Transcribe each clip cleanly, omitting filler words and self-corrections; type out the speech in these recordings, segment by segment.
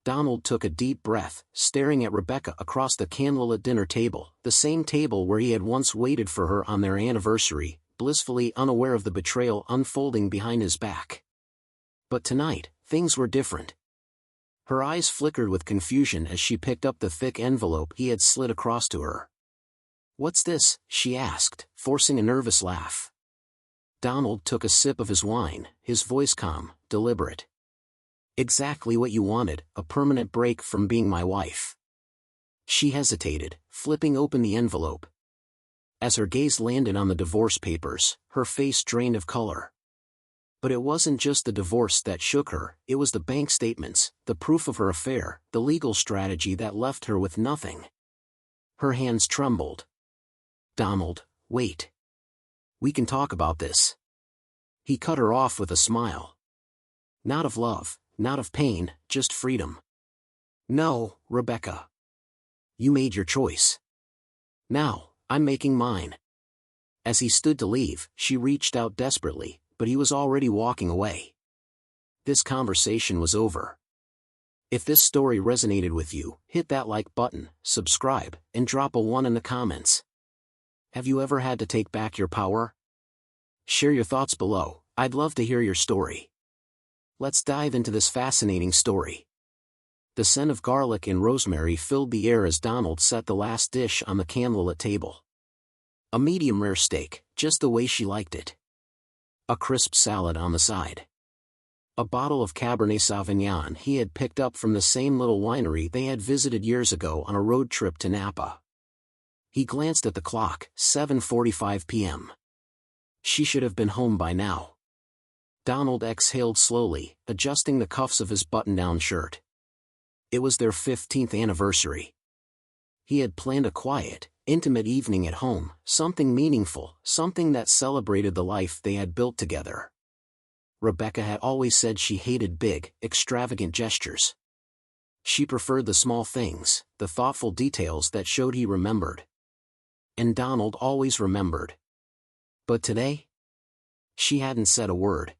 Donald took a deep breath, staring at Rebecca across the candlelit dinner table, the same table where he had once waited for her on their anniversary, blissfully unaware of the betrayal unfolding behind his back. But tonight, things were different. Her eyes flickered with confusion as she picked up the thick envelope he had slid across to her. "What's this?" she asked, forcing a nervous laugh. Donald took a sip of his wine, his voice calm, deliberate. "Exactly what you wanted, a permanent break from being my wife." She hesitated, flipping open the envelope. As her gaze landed on the divorce papers, her face drained of color. But it wasn't just the divorce that shook her, it was the bank statements, the proof of her affair, the legal strategy that left her with nothing. Her hands trembled. "Donald, wait. We can talk about this." He cut her off with a smile. "Not of love, not of pain, just freedom." "No, Rebecca. You made your choice. Now, I'm making mine." As he stood to leave, she reached out desperately, but he was already walking away. This conversation was over. If this story resonated with you, hit that like button, subscribe, and drop a 1 in the comments. Have you ever had to take back your power? Share your thoughts below, I'd love to hear your story. Let's dive into this fascinating story. The scent of garlic and rosemary filled the air as Donald set the last dish on the candlelit table. A medium-rare steak, just the way she liked it. A crisp salad on the side. A bottle of Cabernet Sauvignon he had picked up from the same little winery they had visited years ago on a road trip to Napa. He glanced at the clock, 7:45 p.m. She should have been home by now. Donald exhaled slowly, adjusting the cuffs of his button-down shirt. It was their 15th anniversary. He had planned a quiet, intimate evening at home, something meaningful, something that celebrated the life they had built together. Rebecca had always said she hated big, extravagant gestures. She preferred the small things, the thoughtful details that showed he remembered. And Donald always remembered. But today? She hadn't said a word.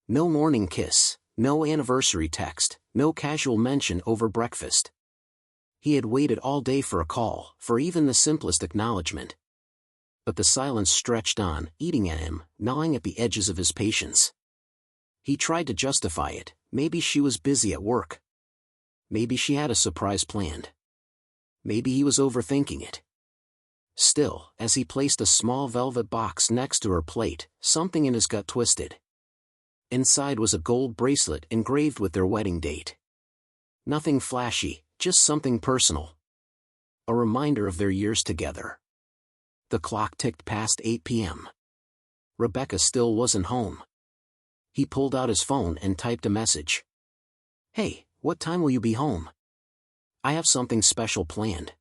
No morning kiss, no anniversary text, no casual mention over breakfast. He had waited all day for a call, for even the simplest acknowledgement. But the silence stretched on, eating at him, gnawing at the edges of his patience. He tried to justify it, maybe she was busy at work. Maybe she had a surprise planned. Maybe he was overthinking it. Still, as he placed a small velvet box next to her plate, something in his gut twisted. Inside was a gold bracelet engraved with their wedding date. Nothing flashy, just something personal. A reminder of their years together. The clock ticked past 8 p.m. Rebecca still wasn't home. He pulled out his phone and typed a message. "Hey, what time will you be home? I have something special planned."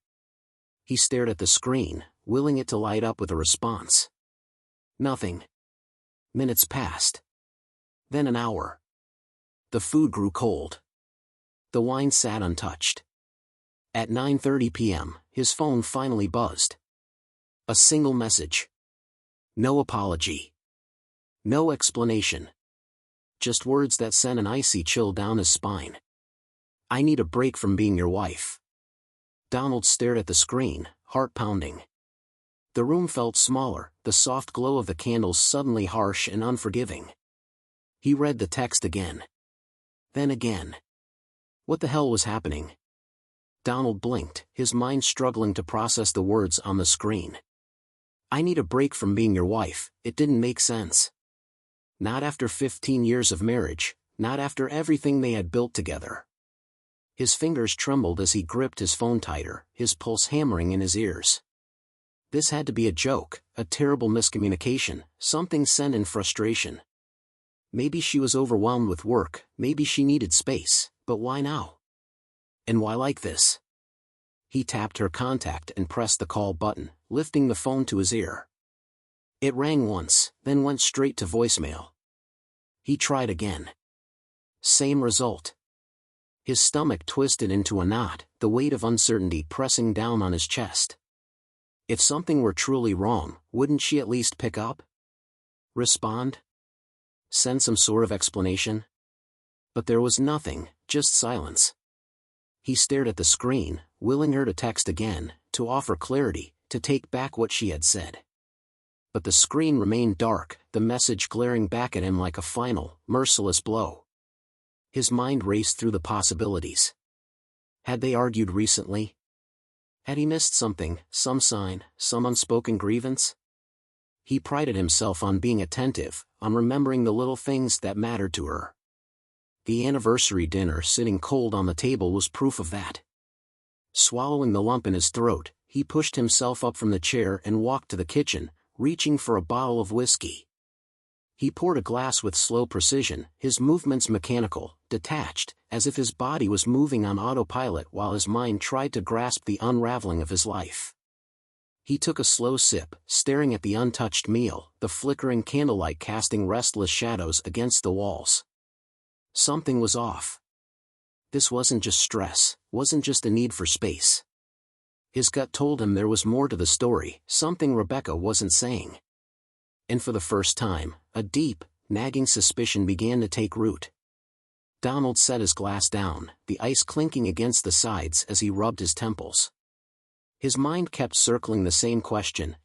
He stared at the screen, willing it to light up with a response. Nothing. Minutes passed. Then an hour. The food grew cold. The wine sat untouched. At 9:30 p.m., his phone finally buzzed. A single message. No apology. No explanation. Just words that sent an icy chill down his spine. "I need a break from being your wife." Donald stared at the screen, heart pounding. The room felt smaller, the soft glow of the candles suddenly harsh and unforgiving. He read the text again. Then again. What the hell was happening? Donald blinked, his mind struggling to process the words on the screen. "I need a break from being your wife," it didn't make sense. Not after 15 years of marriage, not after everything they had built together. His fingers trembled as he gripped his phone tighter, his pulse hammering in his ears. This had to be a joke, a terrible miscommunication, something sent in frustration. Maybe she was overwhelmed with work, maybe she needed space, but why now? And why like this? He tapped her contact and pressed the call button, lifting the phone to his ear. It rang once, then went straight to voicemail. He tried again. Same result. His stomach twisted into a knot, the weight of uncertainty pressing down on his chest. If something were truly wrong, wouldn't she at least pick up? Respond? Send some sort of explanation? But there was nothing, just silence. He stared at the screen, willing her to text again, to offer clarity, to take back what she had said. But the screen remained dark, the message glaring back at him like a final, merciless blow. His mind raced through the possibilities. Had they argued recently? Had he missed something, some sign, some unspoken grievance? He prided himself on being attentive, on remembering the little things that mattered to her. The anniversary dinner sitting cold on the table was proof of that. Swallowing the lump in his throat, he pushed himself up from the chair and walked to the kitchen, reaching for a bottle of whiskey. He poured a glass with slow precision, his movements mechanical, detached, as if his body was moving on autopilot while his mind tried to grasp the unraveling of his life. He took a slow sip, staring at the untouched meal, the flickering candlelight casting restless shadows against the walls. Something was off. This wasn't just stress, wasn't just a need for space. His gut told him there was more to the story, something Rebecca wasn't saying. And for the first time, a deep, nagging suspicion began to take root. Donald set his glass down, the ice clinking against the sides as he rubbed his temples. His mind kept circling the same question,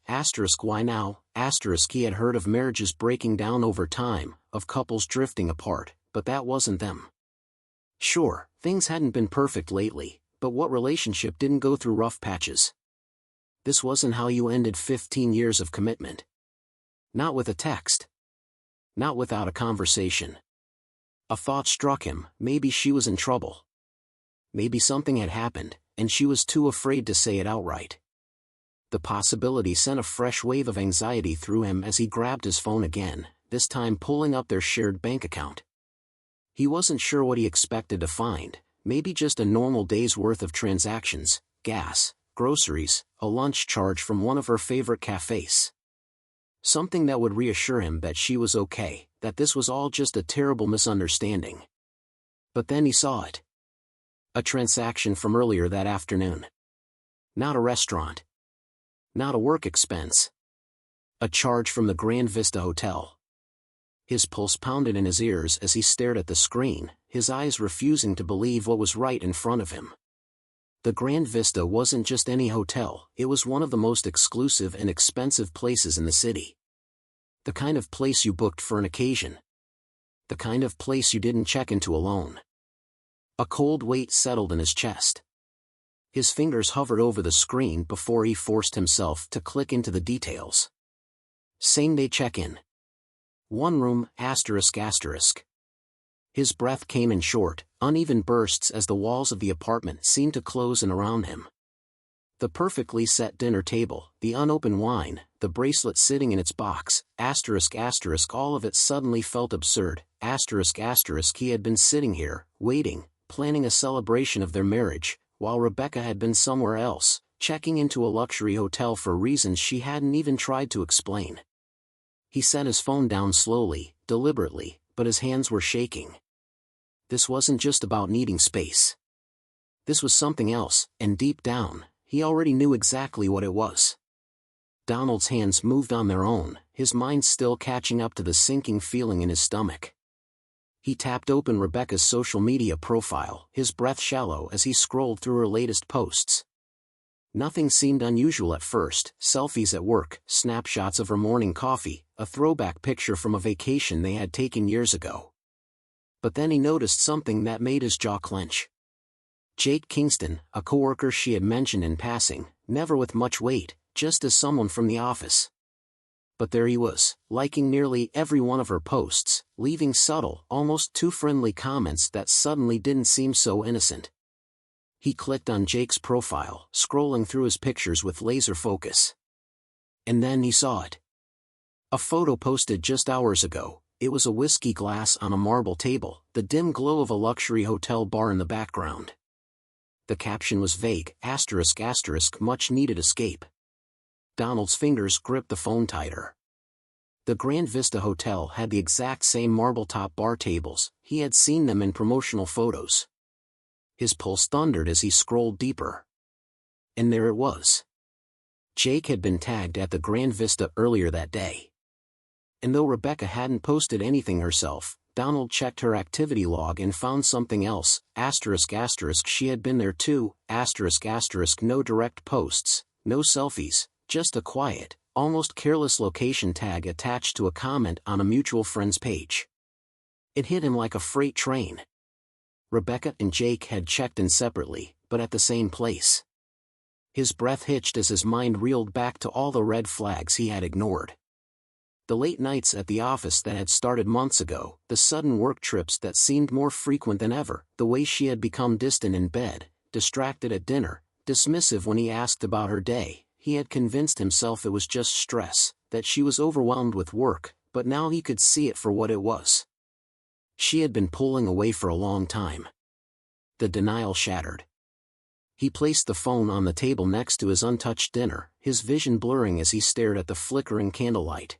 why now, he had heard of marriages breaking down over time, of couples drifting apart, but that wasn't them. Sure, things hadn't been perfect lately, but what relationship didn't go through rough patches? This wasn't how you ended 15 years of commitment. Not with a text. Not without a conversation. A thought struck him, maybe she was in trouble. Maybe something had happened, and she was too afraid to say it outright. The possibility sent a fresh wave of anxiety through him as he grabbed his phone again, this time pulling up their shared bank account. He wasn't sure what he expected to find, maybe just a normal day's worth of transactions, gas, groceries, a lunch charge from one of her favorite cafes. Something that would reassure him that she was okay, that this was all just a terrible misunderstanding. But then he saw it. A transaction from earlier that afternoon. Not a restaurant. Not a work expense. A charge from the Grand Vista Hotel. His pulse pounded in his ears as he stared at the screen, his eyes refusing to believe what was right in front of him. The Grand Vista wasn't just any hotel, it was one of the most exclusive and expensive places in the city. The kind of place you booked for an occasion. The kind of place you didn't check into alone. A cold weight settled in his chest. His fingers hovered over the screen before he forced himself to click into the details. Same-day check-in. One room, His breath came in short, uneven bursts as the walls of the apartment seemed to close in around him. The perfectly set dinner table, the unopened wine, the bracelet sitting in its box, all of it suddenly felt absurd, he had been sitting here, waiting, planning a celebration of their marriage, while Rebecca had been somewhere else, checking into a luxury hotel for reasons she hadn't even tried to explain. He set his phone down slowly, deliberately, but his hands were shaking. This wasn't just about needing space. This was something else, and deep down, he already knew exactly what it was. Donald's hands moved on their own, his mind still catching up to the sinking feeling in his stomach. He tapped open Rebecca's social media profile, his breath shallow as he scrolled through her latest posts. Nothing seemed unusual at first, selfies at work, snapshots of her morning coffee, a throwback picture from a vacation they had taken years ago. But then he noticed something that made his jaw clench. Jake Kingston, a coworker she had mentioned in passing, never with much weight, just as someone from the office. But there he was, liking nearly every one of her posts, leaving subtle, almost too friendly comments that suddenly didn't seem so innocent. He clicked on Jake's profile, scrolling through his pictures with laser focus. And then he saw it. A photo posted just hours ago. It was a whiskey glass on a marble table, the dim glow of a luxury hotel bar in the background. The caption was vague, much needed escape. Donald's fingers gripped the phone tighter. The Grand Vista Hotel had the exact same marble-top bar tables, he had seen them in promotional photos. His pulse thundered as he scrolled deeper. And there it was. Jake had been tagged at the Grand Vista earlier that day. And though Rebecca hadn't posted anything herself, Donald checked her activity log and found something else, asterisk asterisk she had been there too, asterisk asterisk no direct posts, no selfies, just a quiet, almost careless location tag attached to a comment on a mutual friend's page. It hit him like a freight train. Rebecca and Jake had checked in separately, but at the same place. His breath hitched as his mind reeled back to all the red flags he had ignored. The late nights at the office that had started months ago, the sudden work trips that seemed more frequent than ever, the way she had become distant in bed, distracted at dinner, dismissive when he asked about her day. He had convinced himself it was just stress, that she was overwhelmed with work, but now he could see it for what it was. She had been pulling away for a long time. The denial shattered. He placed the phone on the table next to his untouched dinner, his vision blurring as he stared at the flickering candlelight.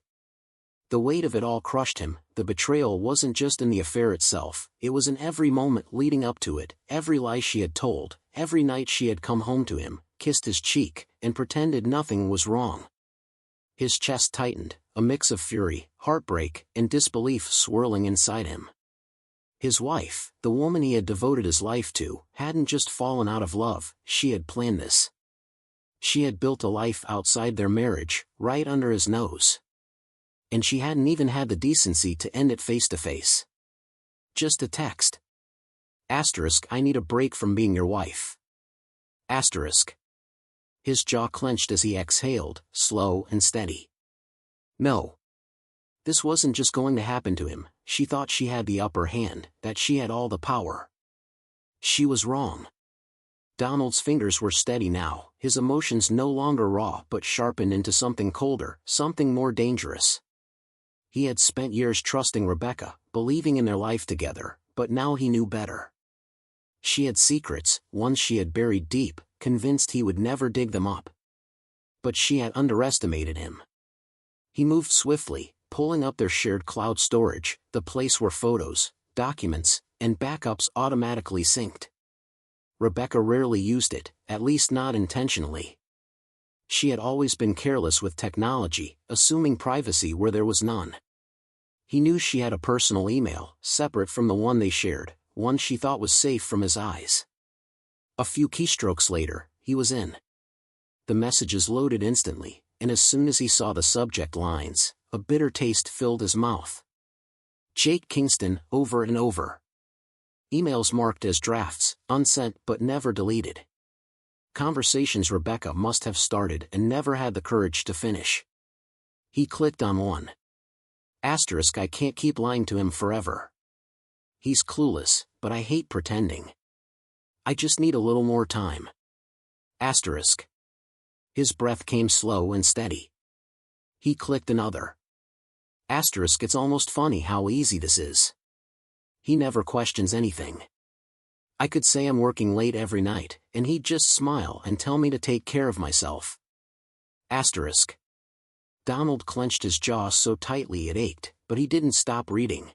The weight of it all crushed him. The betrayal wasn't just in the affair itself, it was in every moment leading up to it, every lie she had told, every night she had come home to him, kissed his cheek, and pretended nothing was wrong. His chest tightened, a mix of fury, heartbreak, and disbelief swirling inside him. His wife, the woman he had devoted his life to, hadn't just fallen out of love, she had planned this. She had built a life outside their marriage, right under his nose. And she hadn't even had the decency to end it face to face. Just a text. Asterisk I need a break from being your wife. Asterisk. His jaw clenched as he exhaled, slow and steady. No. This wasn't just going to happen to him. She thought she had the upper hand, that she had all the power. She was wrong. Donald's fingers were steady now, his emotions no longer raw but sharpened into something colder, something more dangerous. He had spent years trusting Rebecca, believing in their life together, but now he knew better. She had secrets, ones she had buried deep, convinced he would never dig them up. But she had underestimated him. He moved swiftly, pulling up their shared cloud storage, the place where photos, documents, and backups automatically synced. Rebecca rarely used it, at least not intentionally. She had always been careless with technology, assuming privacy where there was none. He knew she had a personal email, separate from the one they shared, one she thought was safe from his eyes. A few keystrokes later, he was in. The messages loaded instantly, and as soon as he saw the subject lines, a bitter taste filled his mouth. Jake Kingston, over and over. Emails marked as drafts, unsent but never deleted. Conversations Rebecca must have started and never had the courage to finish. He clicked on one. Asterisk I can't keep lying to him forever. He's clueless, but I hate pretending. I just need a little more time. Asterisk. His breath came slow and steady. He clicked another. Asterisk it's almost funny how easy this is. He never questions anything. I could say I'm working late every night, and he'd just smile and tell me to take care of myself. Asterisk. Donald clenched his jaw so tightly it ached, but he didn't stop reading.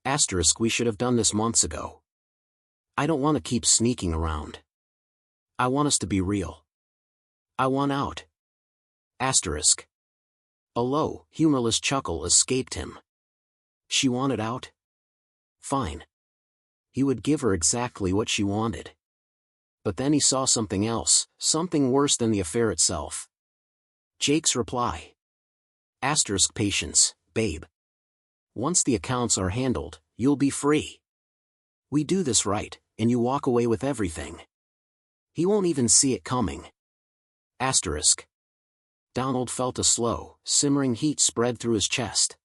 Asterisk we should have done this months ago. I don't want to keep sneaking around. I want us to be real. I want out. Asterisk. A low, humorless chuckle escaped him. She wanted out? Fine. He would give her exactly what she wanted. But then he saw something else, something worse than the affair itself. Jake's reply. Asterisk patience, babe. Once the accounts are handled, you'll be free. We do this right, and you walk away with everything. He won't even see it coming. Asterisk. Donald felt a slow, simmering heat spread through his chest.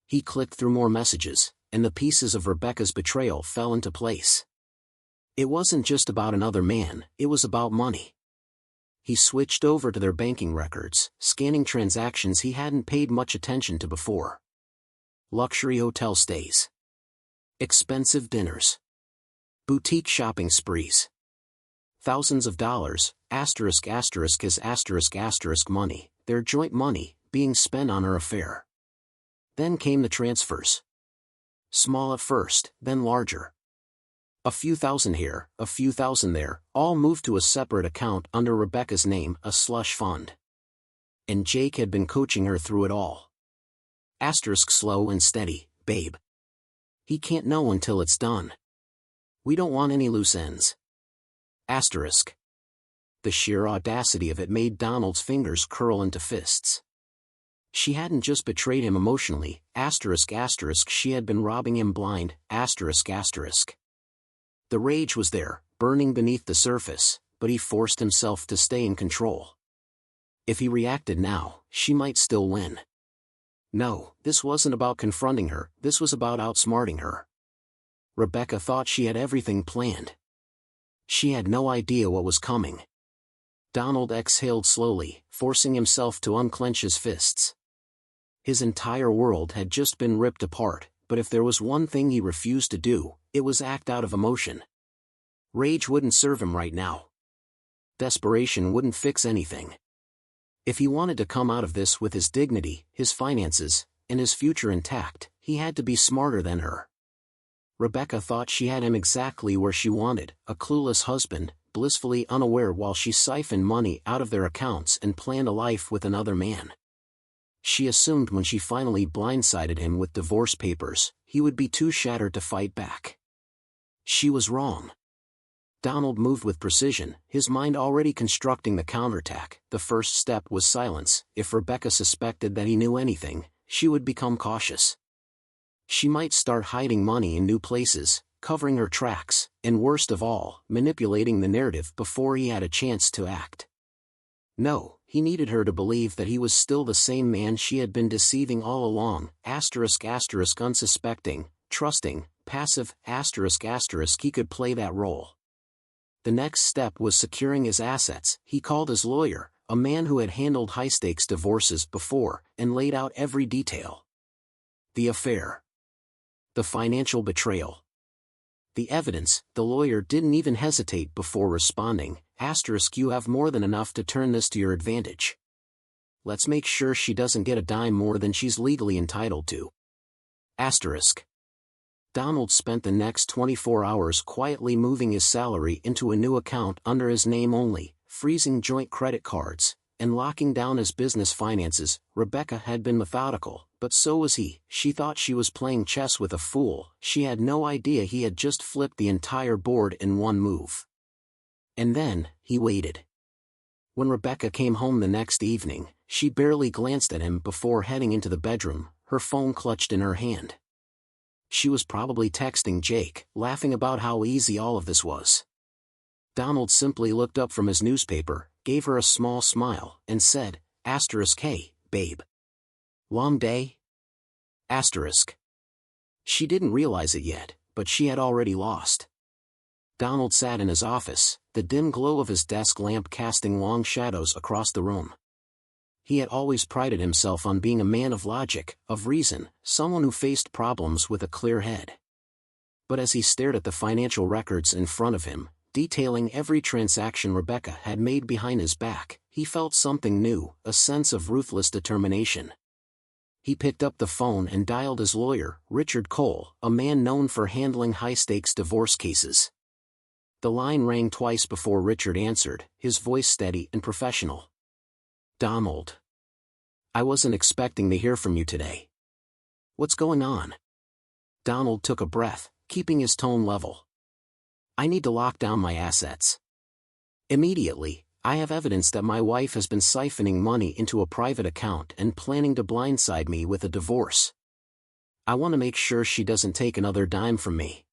He clicked through more messages, and the pieces of Rebecca's betrayal fell into place. It wasn't just about another man, it was about money. He switched over to their banking records, scanning transactions he hadn't paid much attention to before. Luxury hotel stays. Expensive dinners. Boutique shopping sprees. Thousands of dollars, asterisk asterisk is asterisk asterisk money, their joint money, being spent on her affair. Then came the transfers. Small at first, then larger. A few thousand here, a few thousand there, all moved to a separate account under Rebecca's name, a slush fund. And Jake had been coaching her through it all. Asterisk slow and steady, babe. He can't know until it's done. We don't want any loose ends. Asterisk. The sheer audacity of it made Donald's fingers curl into fists. She hadn't just betrayed him emotionally, asterisk, she had been robbing him blind, asterisk. The rage was there, burning beneath the surface, but he forced himself to stay in control. If he reacted now, she might still win. No, this wasn't about confronting her, this was about outsmarting her. Rebecca thought she had everything planned. She had no idea what was coming. Donald exhaled slowly, forcing himself to unclench his fists. His entire world had just been ripped apart, but if there was one thing he refused to do, it was act out of emotion. Rage wouldn't serve him right now. Desperation wouldn't fix anything. If he wanted to come out of this with his dignity, his finances, and his future intact, he had to be smarter than her. Rebecca thought she had him exactly where she wanted, a clueless husband, blissfully unaware while she siphoned money out of their accounts and planned a life with another man. She assumed when she finally blindsided him with divorce papers, he would be too shattered to fight back. She was wrong. Donald moved with precision, his mind already constructing the counterattack. The first step was silence. If Rebecca suspected that he knew anything, she would become cautious. She might start hiding money in new places, covering her tracks, and worst of all, manipulating the narrative before he had a chance to act. No, he needed her to believe that he was still the same man she had been deceiving all along, asterisk, unsuspecting, trusting, passive, asterisk, he could play that role. The next step was securing his assets. He called his lawyer, a man who had handled high-stakes divorces before, and laid out every detail. The affair. The financial betrayal. The evidence. The lawyer didn't even hesitate before responding, asterisk, you have more than enough to turn this to your advantage. Let's make sure she doesn't get a dime more than she's legally entitled to. Asterisk. Donald spent the next 24 hours quietly moving his salary into a new account under his name only, freezing joint credit cards, and locking down his business finances. Rebecca had been methodical, but so was he. She thought she was playing chess with a fool. She had no idea he had just flipped the entire board in one move. And then, he waited. When Rebecca came home the next evening, she barely glanced at him before heading into the bedroom, her phone clutched in her hand. She was probably texting Jake, laughing about how easy all of this was. Donald simply looked up from his newspaper, gave her a small smile, and said, asterisk, hey, babe. Long day? Asterisk. She didn't realize it yet, but she had already lost. Donald sat in his office, the dim glow of his desk lamp casting long shadows across the room. He had always prided himself on being a man of logic, of reason, someone who faced problems with a clear head. But as he stared at the financial records in front of him, detailing every transaction Rebecca had made behind his back, he felt something new, a sense of ruthless determination. He picked up the phone and dialed his lawyer, Richard Cole, a man known for handling high-stakes divorce cases. The line rang twice before Richard answered, his voice steady and professional. Donald. I wasn't expecting to hear from you today. What's going on? Donald took a breath, keeping his tone level. I need to lock down my assets. Immediately. I have evidence that my wife has been siphoning money into a private account and planning to blindside me with a divorce. I want to make sure she doesn't take another dime from me.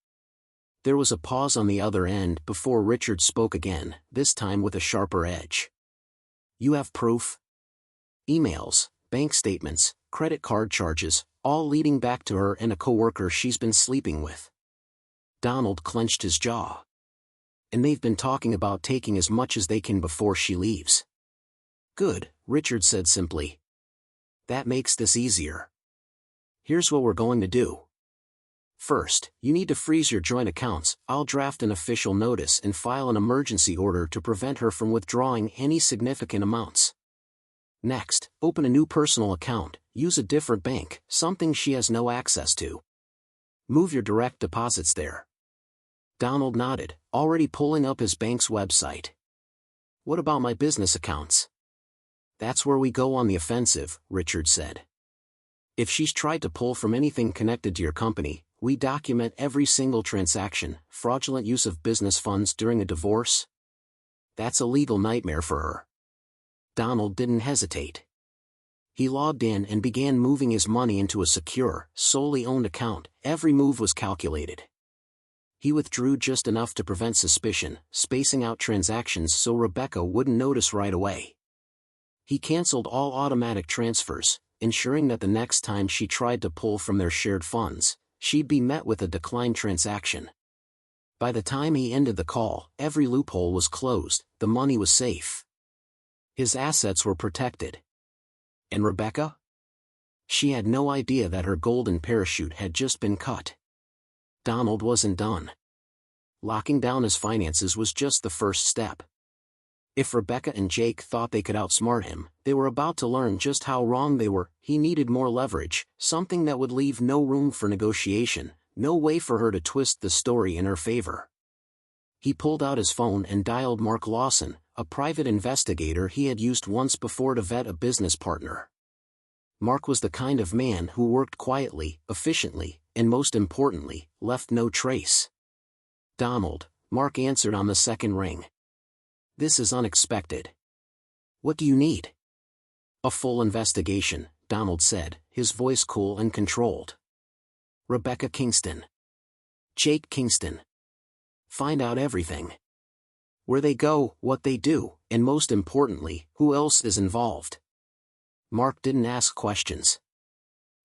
There was a pause on the other end before Richard spoke again, this time with a sharper edge. You have proof? Emails, bank statements, credit card charges, all leading back to her and a coworker she's been sleeping with. Donald clenched his jaw. And they've been talking about taking as much as they can before she leaves. Good, Richard said simply. That makes this easier. Here's what we're going to do. First, you need to freeze your joint accounts. I'll draft an official notice and file an emergency order to prevent her from withdrawing any significant amounts. Next, open a new personal account, use a different bank, something she has no access to. Move your direct deposits there. Donald nodded, already pulling up his bank's website. What about my business accounts? That's where we go on the offensive, Richard said. If she's tried to pull from anything connected to your company, We document every single transaction, fraudulent use of business funds during a divorce. That's a legal nightmare for her. Donald didn't hesitate. He logged in and began moving his money into a secure, solely owned account. Every move was calculated. He withdrew just enough to prevent suspicion, spacing out transactions so Rebecca wouldn't notice right away. He canceled all automatic transfers, ensuring that the next time she tried to pull from their shared funds, she'd be met with a declined transaction. By the time he ended the call, every loophole was closed, the money was safe. His assets were protected. And Rebecca? She had no idea that her golden parachute had just been cut. Donald wasn't done. Locking down his finances was just the first step. If Rebecca and Jake thought they could outsmart him, they were about to learn just how wrong they were. He needed more leverage, something that would leave no room for negotiation, no way for her to twist the story in her favor. He pulled out his phone and dialed Mark Lawson, a private investigator he had used once before to vet a business partner. Mark was the kind of man who worked quietly, efficiently, and most importantly, left no trace. "Donald," Mark answered on the second ring. "This is unexpected. What do you need?" "A full investigation," Donald said, his voice cool and controlled. "Rebecca Kingston. Jake Kingston. Find out everything. Where they go, what they do, and most importantly, who else is involved." Mark didn't ask questions.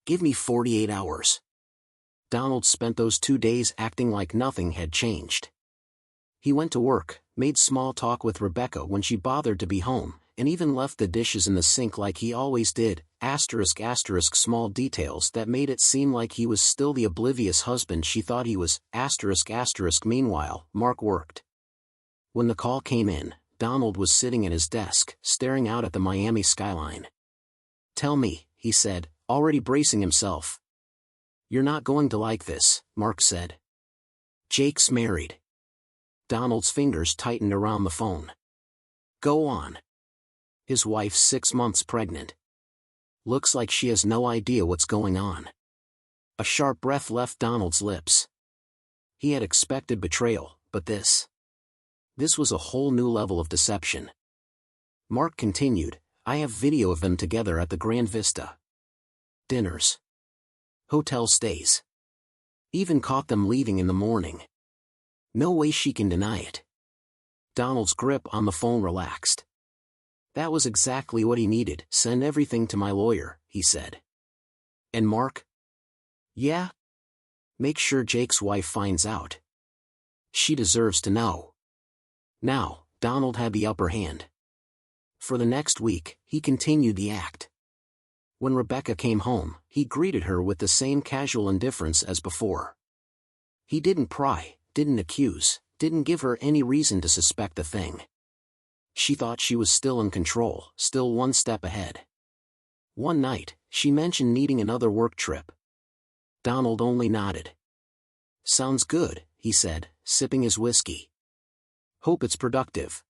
"Give me 48 hours. Donald spent those 2 days acting like nothing had changed. He went to work, made small talk with Rebecca when she bothered to be home, and even left the dishes in the sink like he always did, ***, small details that made it seem like he was still the oblivious husband she thought he was, ***. Meanwhile, Mark worked. When the call came in, Donald was sitting at his desk, staring out at the Miami skyline. "Tell me," he said, already bracing himself. "You're not going to like this," Mark said. "Jake's married." Donald's fingers tightened around the phone. "Go on. His wife's 6 months pregnant. Looks like she has no idea what's going on." A sharp breath left Donald's lips. He had expected betrayal, but this was a whole new level of deception. Mark continued, "I have video of them together at the Grand Vista. Dinners. Hotel stays. Even caught them leaving in the morning. No way she can deny it." Donald's grip on the phone relaxed. That was exactly what he needed. "Send everything to my lawyer," he said. "And Mark?" "Yeah? Make sure Jake's wife finds out. She deserves to know." Now, Donald had the upper hand. For the next week, he continued the act. When Rebecca came home, he greeted her with the same casual indifference as before. He didn't pry, didn't accuse, didn't give her any reason to suspect a thing. She thought she was still in control, still one step ahead. One night, she mentioned needing another work trip. Donald only nodded. "Sounds good," he said, sipping his whiskey. "Hope it's productive."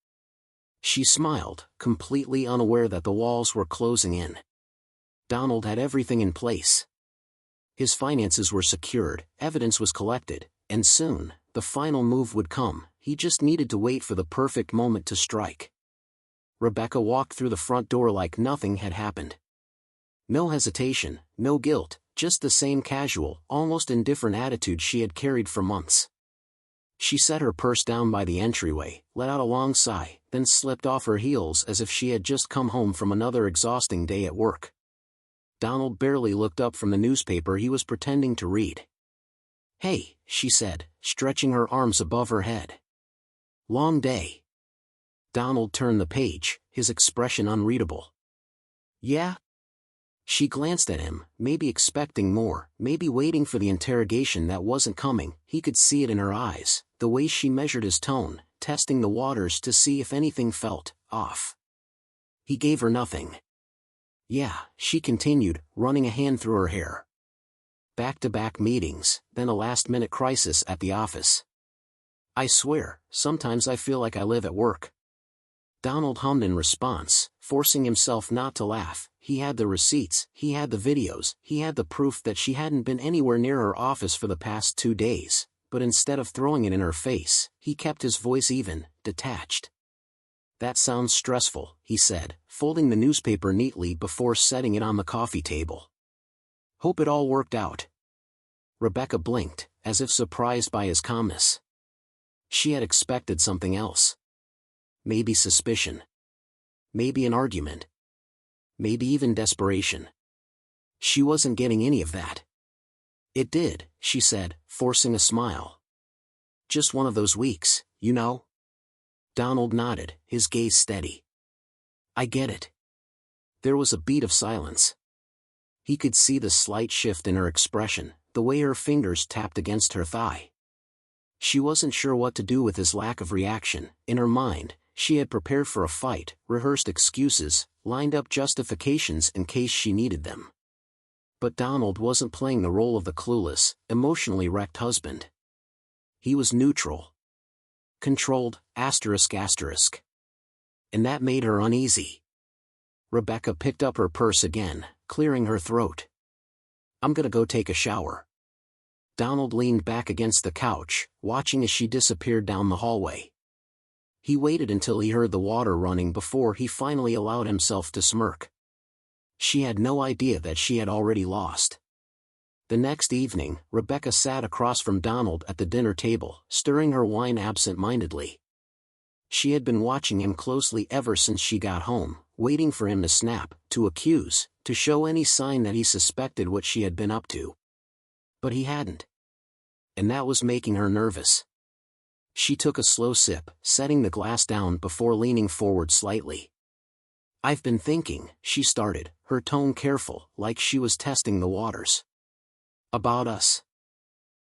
She smiled, completely unaware that the walls were closing in. Donald had everything in place. His finances were secured, evidence was collected, and soon, the final move would come. He just needed to wait for the perfect moment to strike. Rebecca walked through the front door like nothing had happened. No hesitation, no guilt, just the same casual, almost indifferent attitude she had carried for months. She set her purse down by the entryway, let out a long sigh, then slipped off her heels as if she had just come home from another exhausting day at work. Donald barely looked up from the newspaper he was pretending to read. "Hey," she said, stretching her arms above her head. "Long day." Donald turned the page, his expression unreadable. "Yeah?" She glanced at him, maybe expecting more, maybe waiting for the interrogation that wasn't coming. He could see it in her eyes, the way she measured his tone, testing the waters to see if anything felt off. He gave her nothing. "Yeah," she continued, running a hand through her hair. "Back-to-back meetings, then a last-minute crisis at the office. I swear, sometimes I feel like I live at work." Donald hummed in response, forcing himself not to laugh. He had the receipts, he had the videos, he had the proof that she hadn't been anywhere near her office for the past 2 days, but instead of throwing it in her face, he kept his voice even, detached. "That sounds stressful," he said, folding the newspaper neatly before setting it on the coffee table. "Hope it all worked out." Rebecca blinked, as if surprised by his calmness. She had expected something else. Maybe suspicion. Maybe an argument. Maybe even desperation. She wasn't getting any of that. "It did," she said, forcing a smile. "Just one of those weeks, you know?" Donald nodded, his gaze steady. "I get it." There was a beat of silence. He could see the slight shift in her expression, the way her fingers tapped against her thigh. She wasn't sure what to do with his lack of reaction. In her mind, she had prepared for a fight, rehearsed excuses, lined up justifications in case she needed them. But Donald wasn't playing the role of the clueless, emotionally wrecked husband. He was neutral. Controlled, ***. And that made her uneasy. Rebecca picked up her purse again, clearing her throat. "I'm gonna go take a shower." Donald leaned back against the couch, watching as she disappeared down the hallway. He waited until he heard the water running before he finally allowed himself to smirk. She had no idea that she had already lost. The next evening, Rebecca sat across from Donald at the dinner table, stirring her wine absent-mindedly. She had been watching him closely ever since she got home, waiting for him to snap, to accuse, to show any sign that he suspected what she had been up to. But he hadn't. And that was making her nervous. She took a slow sip, setting the glass down before leaning forward slightly. "I've been thinking," she started, her tone careful, like she was testing the waters. "About us.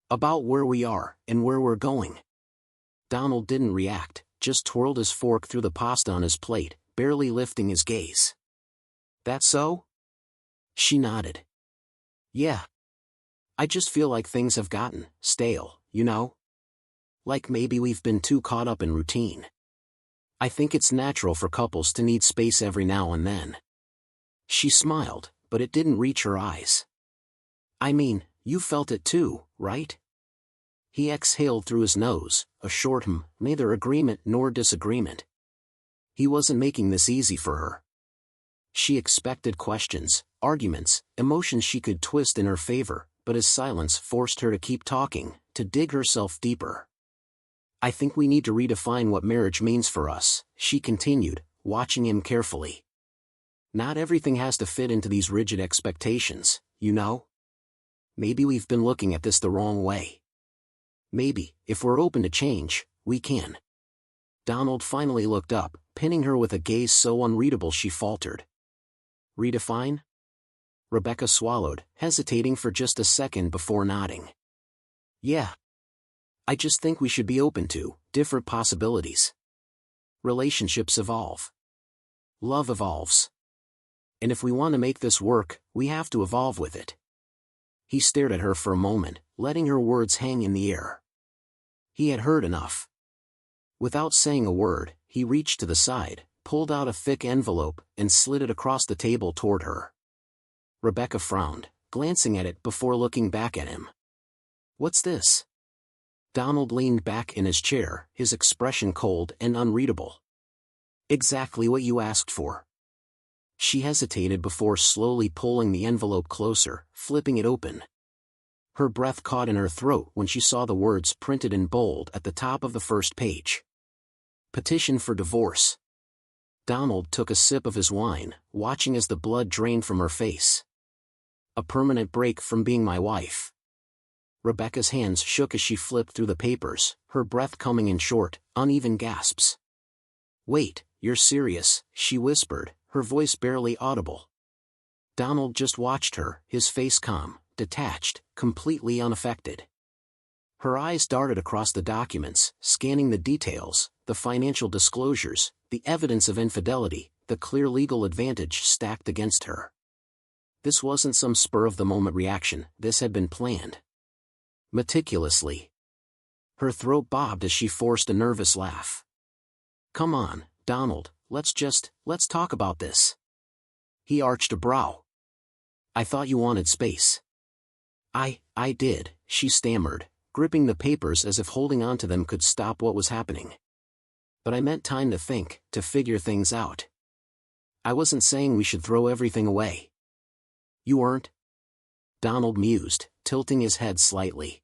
About where we are, and where we're going." Donald didn't react, just twirled his fork through the pasta on his plate, barely lifting his gaze. "That so?" She nodded. "Yeah. I just feel like things have gotten stale, you know? Like maybe we've been too caught up in routine. I think it's natural for couples to need space every now and then." She smiled, but it didn't reach her eyes. "I mean, you felt it too, right?" He exhaled through his nose, a short neither agreement nor disagreement. He wasn't making this easy for her. She expected questions, arguments, emotions she could twist in her favor, but his silence forced her to keep talking, to dig herself deeper. "I think we need to redefine what marriage means for us," she continued, watching him carefully. "Not everything has to fit into these rigid expectations, you know? Maybe we've been looking at this the wrong way. Maybe, if we're open to change, we can." Donald finally looked up, pinning her with a gaze so unreadable she faltered. "Redefine?" Rebecca swallowed, hesitating for just a second before nodding. "Yeah. I just think we should be open to different possibilities. Relationships evolve. Love evolves. And if we want to make this work, we have to evolve with it." He stared at her for a moment, letting her words hang in the air. He had heard enough. Without saying a word, he reached to the side, pulled out a thick envelope, and slid it across the table toward her. Rebecca frowned, glancing at it before looking back at him. "What's this?" Donald leaned back in his chair, his expression cold and unreadable. "Exactly what you asked for." She hesitated before slowly pulling the envelope closer, flipping it open. Her breath caught in her throat when she saw the words printed in bold at the top of the first page. "Petition for divorce." Donald took a sip of his wine, watching as the blood drained from her face. "A permanent break from being my wife." Rebecca's hands shook as she flipped through the papers, her breath coming in short, uneven gasps. "Wait, you're serious," she whispered, her voice barely audible. Donald just watched her, his face calm, detached, completely unaffected. Her eyes darted across the documents, scanning the details, the financial disclosures, the evidence of infidelity, the clear legal advantage stacked against her. This wasn't some spur-of-the-moment reaction, this had been planned. Meticulously. Her throat bobbed as she forced a nervous laugh. "Come on, Donald, let's talk about this. He arched a brow. I thought you wanted space. I did, she stammered, gripping the papers as if holding on to them could stop what was happening. But I meant time to think, to figure things out. I wasn't saying we should throw everything away. You weren't? Donald mused, tilting his head slightly.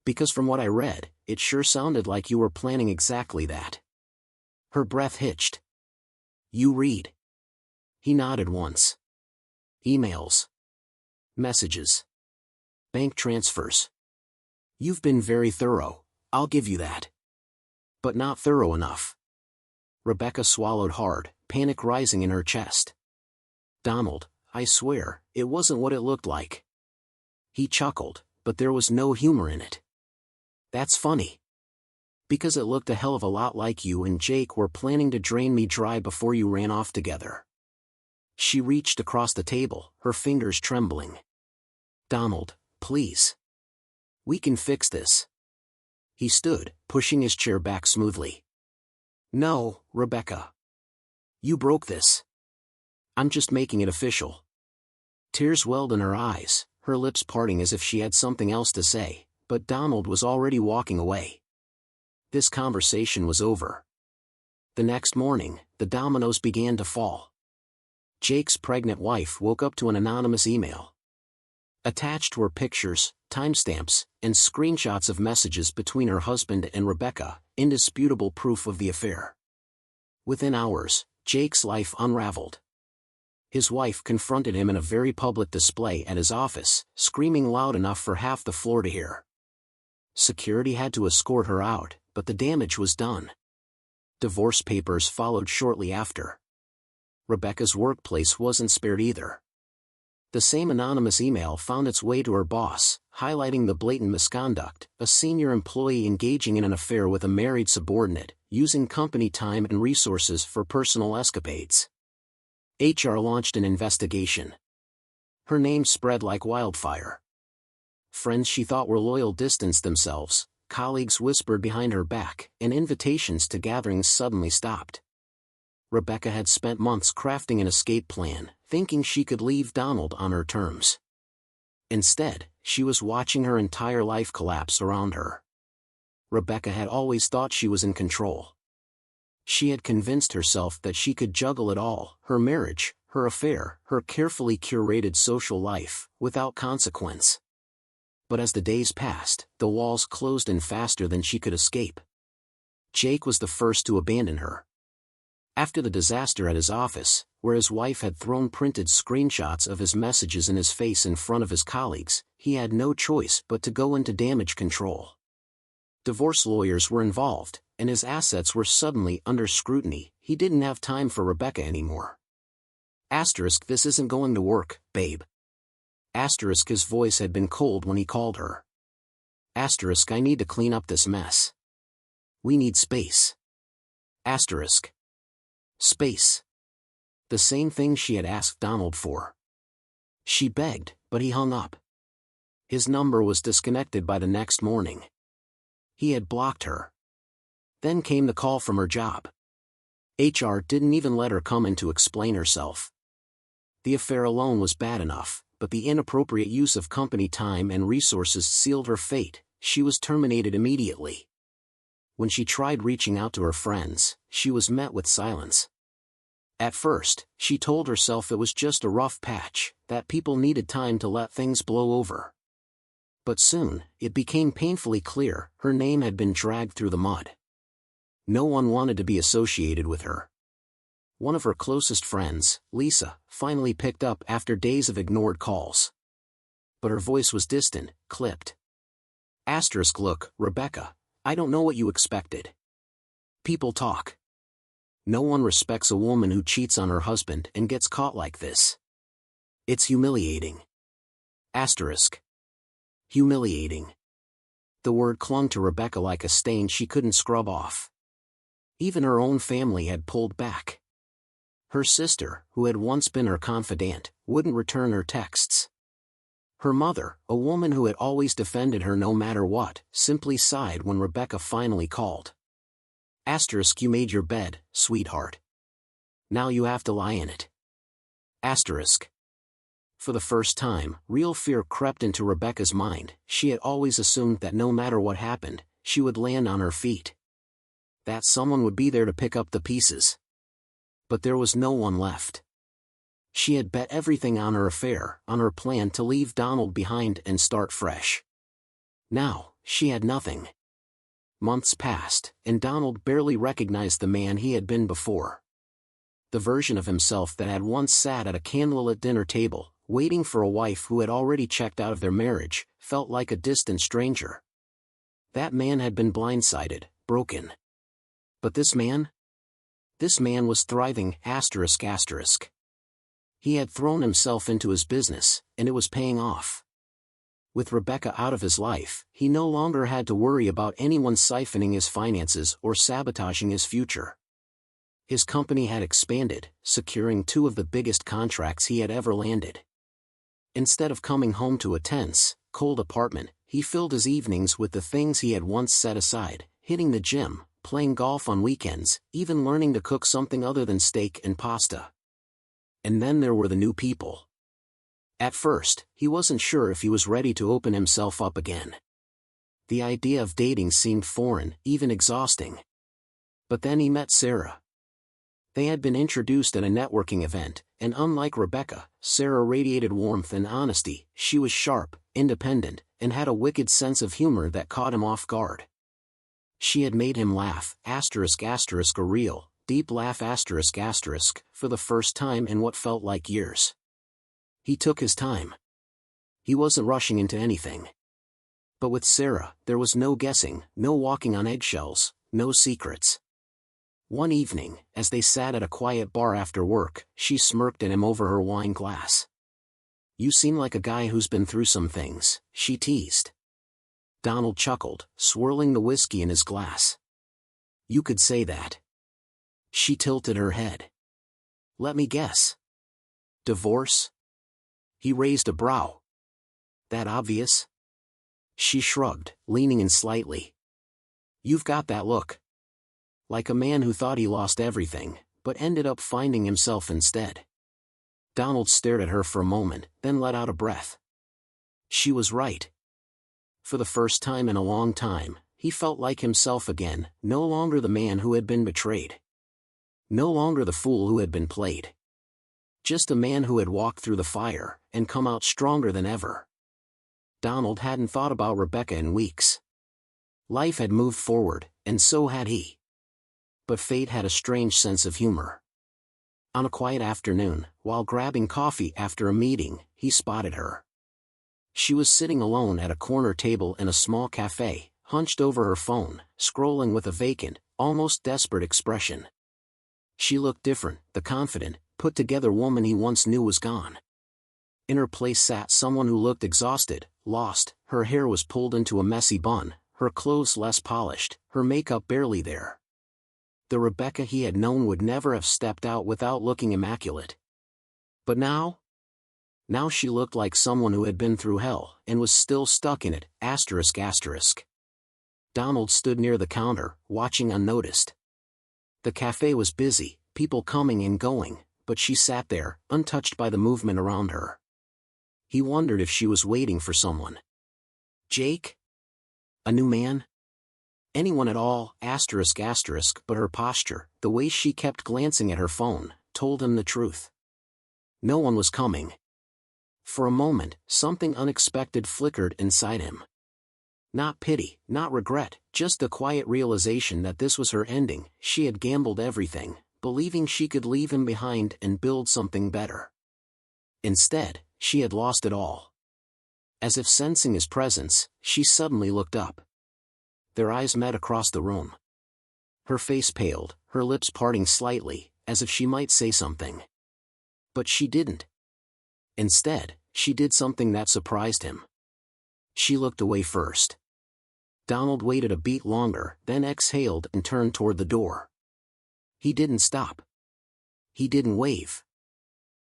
Because from what I read, it sure sounded like you were planning exactly that. Her breath hitched. You read? He nodded once. Emails. Messages. Bank transfers. You've been very thorough, I'll give you that. But not thorough enough. Rebecca swallowed hard, panic rising in her chest. Donald, I swear, it wasn't what it looked like. He chuckled, but there was no humor in it. That's funny. Because it looked a hell of a lot like you and Jake were planning to drain me dry before you ran off together. She reached across the table, her fingers trembling. Donald, please. We can fix this. He stood, pushing his chair back smoothly. No, Rebecca. You broke this. I'm just making it official. Tears welled in her eyes, her lips parting as if she had something else to say, but Donald was already walking away. This conversation was over. The next morning, the dominoes began to fall. Jake's pregnant wife woke up to an anonymous email. Attached were pictures, timestamps, and screenshots of messages between her husband and Rebecca, indisputable proof of the affair. Within hours, Jake's life unraveled. His wife confronted him in a very public display at his office, screaming loud enough for half the floor to hear. Security had to escort her out, but the damage was done. Divorce papers followed shortly after. Rebecca's workplace wasn't spared either. The same anonymous email found its way to her boss, highlighting the blatant misconduct, a senior employee engaging in an affair with a married subordinate, using company time and resources for personal escapades. HR launched an investigation. Her name spread like wildfire. Friends she thought were loyal distanced themselves, colleagues whispered behind her back, and invitations to gatherings suddenly stopped. Rebecca had spent months crafting an escape plan, thinking she could leave Donald on her terms. Instead, she was watching her entire life collapse around her. Rebecca had always thought she was in control. She had convinced herself that she could juggle it all, her marriage, her affair, her carefully curated social life, without consequence. But as the days passed, the walls closed in faster than she could escape. Jake was the first to abandon her. After the disaster at his office, where his wife had thrown printed screenshots of his messages in his face in front of his colleagues, he had no choice but to go into damage control. Divorce lawyers were involved, and his assets were suddenly under scrutiny. He didn't have time for Rebecca anymore. Asterisk, this isn't going to work, babe. Asterisk, his voice had been cold when he called her. Asterisk, I need to clean up this mess. We need space. Asterisk. Space. The same thing she had asked Donald for. She begged, but he hung up. His number was disconnected by the next morning. He had blocked her. Then came the call from her job. HR didn't even let her come in to explain herself. The affair alone was bad enough, but the inappropriate use of company time and resources sealed her fate. She was terminated immediately. When she tried reaching out to her friends, she was met with silence. At first, she told herself it was just a rough patch, that people needed time to let things blow over. But soon, it became painfully clear, her name had been dragged through the mud. No one wanted to be associated with her. One of her closest friends, Lisa, finally picked up after days of ignored calls. But her voice was distant, clipped. Asterisk, look, Rebecca, I don't know what you expected. People talk. No one respects a woman who cheats on her husband and gets caught like this. It's humiliating. Asterisk. Humiliating. The word clung to Rebecca like a stain she couldn't scrub off. Even her own family had pulled back. Her sister, who had once been her confidant, wouldn't return her texts. Her mother, a woman who had always defended her no matter what, simply sighed when Rebecca finally called. Asterisk, you made your bed, sweetheart. Now you have to lie in it. Asterisk. For the first time, real fear crept into Rebecca's mind. She had always assumed that no matter what happened, she would land on her feet. That someone would be there to pick up the pieces. But there was no one left. She had bet everything on her affair, on her plan to leave Donald behind and start fresh. Now, she had nothing. Months passed, and Donald barely recognized the man he had been before. The version of himself that had once sat at a candlelit dinner table, waiting for a wife who had already checked out of their marriage, felt like a distant stranger. That man had been blindsided, broken. But this man? This man was thriving, asterisk asterisk. He had thrown himself into his business, and it was paying off. With Rebecca out of his life, he no longer had to worry about anyone siphoning his finances or sabotaging his future. His company had expanded, securing 2 of the biggest contracts he had ever landed. Instead of coming home to a tense, cold apartment, he filled his evenings with the things he had once set aside, hitting the gym, playing golf on weekends, even learning to cook something other than steak and pasta. And then there were the new people. At first, he wasn't sure if he was ready to open himself up again. The idea of dating seemed foreign, even exhausting. But then he met Sarah. They had been introduced at a networking event, and unlike Rebecca, Sarah radiated warmth and honesty. She was sharp, independent, and had a wicked sense of humor that caught him off guard. She had made him laugh, asterisk asterisk, a real, deep laugh asterisk asterisk, for the first time in what felt like years. He took his time. He wasn't rushing into anything. But with Sarah, there was no guessing, no walking on eggshells, no secrets. One evening, as they sat at a quiet bar after work, she smirked at him over her wine glass. "You seem like a guy who's been through some things," she teased. Donald chuckled, swirling the whiskey in his glass. "You could say that." She tilted her head. "Let me guess. Divorce?" He raised a brow. "That obvious?" She shrugged, leaning in slightly. "You've got that look. Like a man who thought he lost everything, but ended up finding himself instead." Donald stared at her for a moment, then let out a breath. She was right. For the first time in a long time, he felt like himself again, no longer the man who had been betrayed. No longer the fool who had been played. Just a man who had walked through the fire, and come out stronger than ever. Donald hadn't thought about Rebecca in weeks. Life had moved forward, and so had he. But fate had a strange sense of humor. On a quiet afternoon, while grabbing coffee after a meeting, he spotted her. She was sitting alone at a corner table in a small cafe, hunched over her phone, scrolling with a vacant, almost desperate expression. She looked different. The confident, put-together woman he once knew was gone. In her place sat someone who looked exhausted, lost. Her hair was pulled into a messy bun, her clothes less polished, her makeup barely there. The Rebecca he had known would never have stepped out without looking immaculate. But now? Now she looked like someone who had been through hell, and was still stuck in it, asterisk asterisk. Donald stood near the counter, watching unnoticed. The cafe was busy, people coming and going, but she sat there, untouched by the movement around her. He wondered if she was waiting for someone. Jake? A new man? Anyone at all, asterisk asterisk, but her posture, the way she kept glancing at her phone, told him the truth. No one was coming. For a moment, something unexpected flickered inside him. Not pity, not regret, just the quiet realization that this was her ending. She had gambled everything, believing she could leave him behind and build something better. Instead, she had lost it all. As if sensing his presence, she suddenly looked up. Their eyes met across the room. Her face paled, her lips parting slightly, as if she might say something. But she didn't. Instead, she did something that surprised him. She looked away first. Donald waited a beat longer, then exhaled and turned toward the door. He didn't stop. He didn't wave.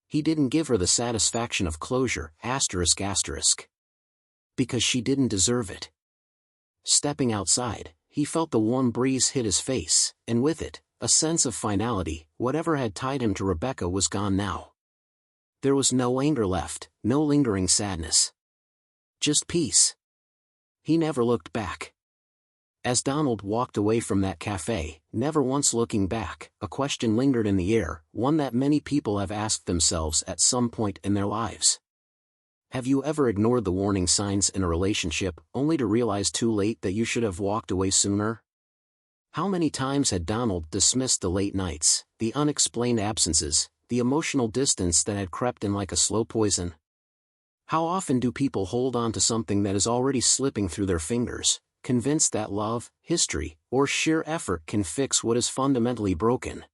He didn't give her the satisfaction of closure, asterisk asterisk. Because she didn't deserve it. Stepping outside, he felt the warm breeze hit his face, and with it, a sense of finality. Whatever had tied him to Rebecca was gone now. There was no anger left, no lingering sadness. Just peace. He never looked back. As Donald walked away from that cafe, never once looking back, a question lingered in the air, one that many people have asked themselves at some point in their lives. Have you ever ignored the warning signs in a relationship, only to realize too late that you should have walked away sooner? How many times had Donald dismissed the late nights, the unexplained absences, the emotional distance that had crept in like a slow poison? How often do people hold on to something that is already slipping through their fingers, convinced that love, history, or sheer effort can fix what is fundamentally broken?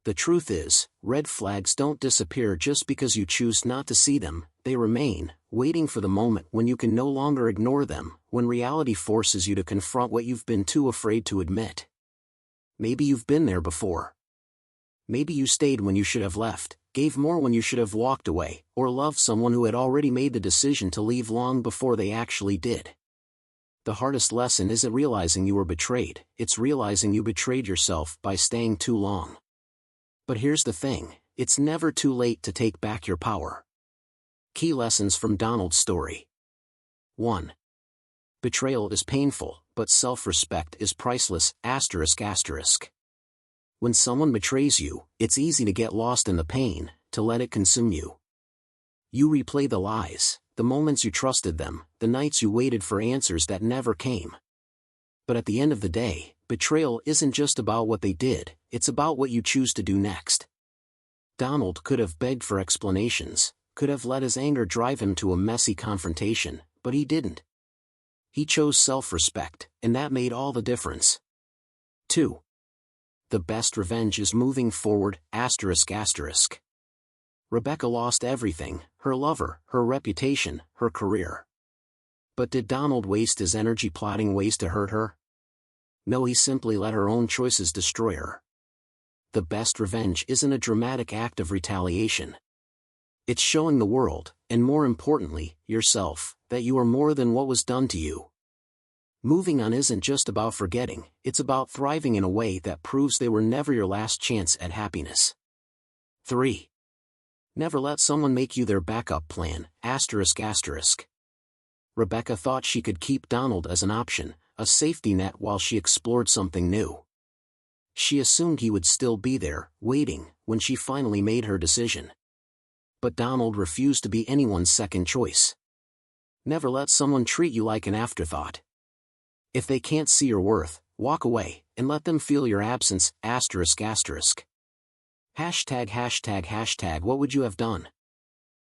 The truth is, red flags don't disappear just because you choose not to see them. They remain, waiting for the moment when you can no longer ignore them, when reality forces you to confront what you've been too afraid to admit. Maybe you've been there before. Maybe you stayed when you should have left, gave more when you should have walked away, or loved someone who had already made the decision to leave long before they actually did. The hardest lesson isn't realizing you were betrayed, it's realizing you betrayed yourself by staying too long. But here's the thing, it's never too late to take back your power. Key lessons from Donald's story. 1. Betrayal is painful, but self-respect is priceless. When someone betrays you, it's easy to get lost in the pain, to let it consume you. You replay the lies, the moments you trusted them, the nights you waited for answers that never came. But at the end of the day, betrayal isn't just about what they did, it's about what you choose to do next. Donald could have begged for explanations, could have let his anger drive him to a messy confrontation, but he didn't. He chose self-respect, and that made all the difference. 2. The best revenge is moving forward. Rebecca lost everything, her lover, her reputation, her career. But did Donald waste his energy plotting ways to hurt her? No, he simply let her own choices destroy her. The best revenge isn't a dramatic act of retaliation. It's showing the world, and more importantly, yourself, that you are more than what was done to you. Moving on isn't just about forgetting, it's about thriving in a way that proves they were never your last chance at happiness. 3. Never let someone make you their backup plan. Rebecca thought she could keep Donald as an option, a safety net while she explored something new. She assumed he would still be there, waiting, when she finally made her decision. But Donald refused to be anyone's second choice. Never let someone treat you like an afterthought. If they can't see your worth, walk away, and let them feel your absence. ***. What would you have done?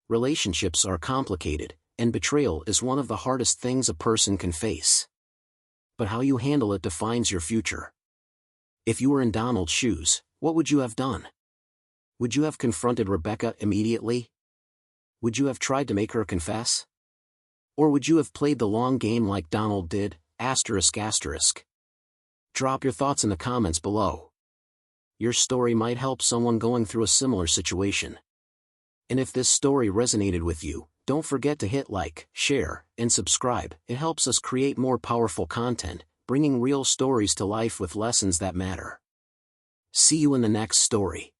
Relationships are complicated, and betrayal is one of the hardest things a person can face. But how you handle it defines your future. If you were in Donald's shoes, what would you have done? Would you have confronted Rebecca immediately? Would you have tried to make her confess? Or would you have played the long game like Donald did? Drop your thoughts in the comments below. Your story might help someone going through a similar situation. And if this story resonated with you, don't forget to hit like, share, and subscribe. It helps us create more powerful content, bringing real stories to life with lessons that matter. See you in the next story.